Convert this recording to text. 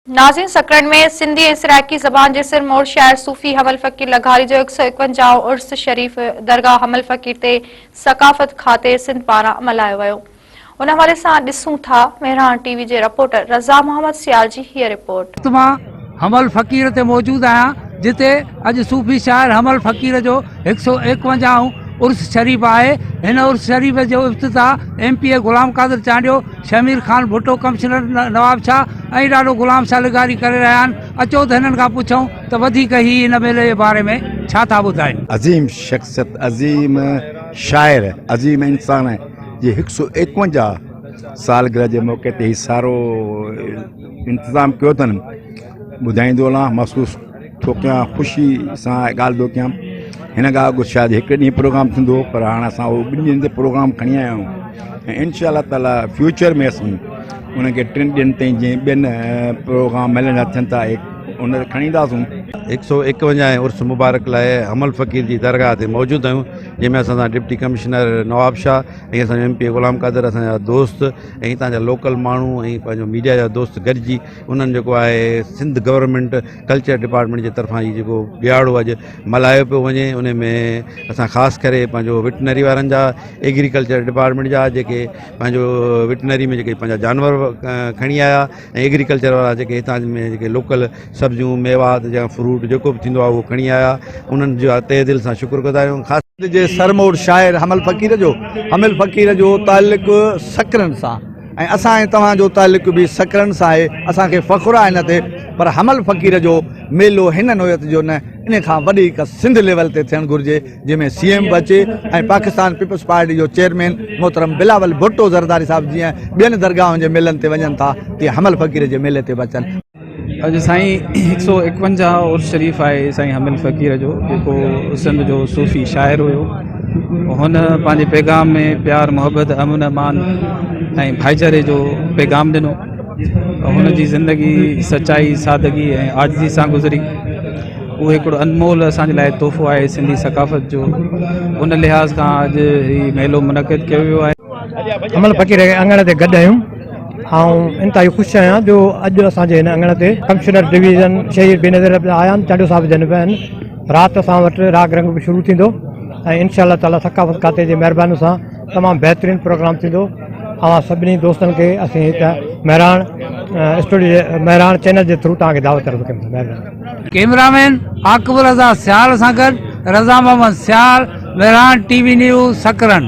नाज़रीन, सकरन में सिंधी इसराइकी ज़बान जे सिरमौर शाइर सूफ़ी हमल फ़कीर लघारी जो 151 उर्स शरीफ़ दरगाह हमल फ़कीर ते सकाफ़त खाते सिंध पारां मल्हायो वियो। उन हवाले सां ॾिसूं था मेहरान टीवी जे रिपोर्टर रज़ा मोहम्मद सियाल जी हीअ रिपोर्ट। मां हमल फ़कीर ते मौजूद आहियां, जिते अॼु सूफ़ी शाइर हमल फ़कीर जो 151 उर्स शरीफ़ आहे। हिन उर्स शरीफ़ जो इफ़्तिताह MP गुलाम कादिर चांडियो, शमीर खान भुट्टो, कमिश्नर नवाब शाह ऐं ॾाढो गुलाम शाह लिगारी करे रहिया आहिनि। अचो त हिननि खां पुछूं त वधीक ही हिन मेले जे बारे में छा था ॿुधाइनि। अज़ीम शख़्सियत, अज़ीम शाइर, अज़ीम इंसान जे 151 सालगिरह जे मौक़े ते सारो इंतज़ाम कयो अथनि। ॿुधाईंदो हलां, महसूसु थो कयां, ख़ुशी सां ॻाल्हि थो कयां। हिन खां अॻु शायदि हिकु ॾींहुं प्रोग्राम थींदो, पर हाणे असां उहो 2 ॾींहंनि ते प्रोग्राम खणी आया आहियूं ऐं इंशाअल्लाह ताला फ्यूचर में असीं उनखे 3 ॾींहंनि ताईं जीअं ॿियनि प्रोग्राम मिलंदा थियनि था उन खणी ईंदासीं। 151 उर्स मुबारक लाइ हमल फ़कीर जी दरगाह ते मौजूदु आहियूं, जंहिंमें असां सां डिप्टी कमिश्नर नवाब शाह ऐं असांजो MP गुलाम कादिर, असांजा दोस्त ऐं हितां जा लोकल माण्हू ऐं पंहिंजो मीडिया जा दोस्त गॾिजी उन्हनि जेको आहे सिंध गवर्नमेंट कल्चर डिपार्टमेंट जे तरफ़ां ई जेको ॾियारो अॼु मल्हायो पियो वञे, उन में असां ख़ासि करे पंहिंजो विटनरी वारनि जा, एग्रीकल्चर डिपार्टमेंट जा जेके पंहिंजो विटनरी में जेके पंहिंजा जानवर खणी आया ऐं एग्रीकल्चर वारा जेके हितां में जेके लोकल सब्जियूं, मेवात या फ्रूट जेको बि थींदो आहे उहो खणी आया, उन्हनि जो तहे दिलि सां शुक्रगुज़ार आहियूं। ख़ासि जे सरमौर शाइर हमल फ़कीर जो ताल्लुक़ु सकरन सां ऐं असां ऐं तव्हांजो ताल्लुक़ु बि सकरन सां आहे। असांखे फ़ख़ुरु आहे हिन ते, पर हमल फ़कीर जो मेलो हिन नोयत जो न, इन खां वधीक सिंध लेवल ते थियणु घुरिजे, जंहिंमें CM बि अचे ऐं पाकिस्तान पीपल्स पार्टी जो चेयरमैन मोहतरम बिलावल भुट्टो ज़रदारी साहिब जीअं ॿियनि दरगाहनि जे मेलनि ते वञनि था, तीअं हमल फ़कीर जे मेले ते बि अचनि। अॼु साईं 151 उर्स शरीफ़ आहे साईं हमल फ़कीर जो, जेको सिंध जो सूफ़ी शाइर हुयो। हुन पंहिंजे पैगाम में प्यार, मोहब्बत, अमन, अमान ऐं भाईचारे जो पैगाम ॾिनो। हुन जी ज़िंदगी सचाई, सादगी ऐं आजिज़ी सां गुज़री। उहो हिकिड़ो अनमोल असांजे लाइ तोहफ़ो आहे सिंधी सकाफ़त जो। उन लिहाज़ खां अॼु हीउ मेलो मुनक़िद कयो वियो आहे। हमल फ़कीर जे अंगण ते गॾु आहियूं ऐं इंतिहाई ख़ुशि आहियां जो अॼु असांजे हिन अंगण ते कमिश्नर डिवीज़न शहीद बेनज़ीर आया आहिनि, चांडियो साहिब जन पिया आहिनि। राति असां वटि राग रंग बि शुरू थींदो ऐं इंशाअल्लाह ताला सकाफ़त खाते जे महिरबानी सां तमामु बहितरीनु प्रोग्राम थींदो। ऐं सभिनी दोस्तनि खे असीं हिते मेहरान चैनल जे थ्रू तव्हांखे दावत कयूं। कैमरामैन आक़िब रज़ा सियाल सां गॾु रज़ा मोहम्मद सियाल, मेहरान TV न्यूज़ सकरन।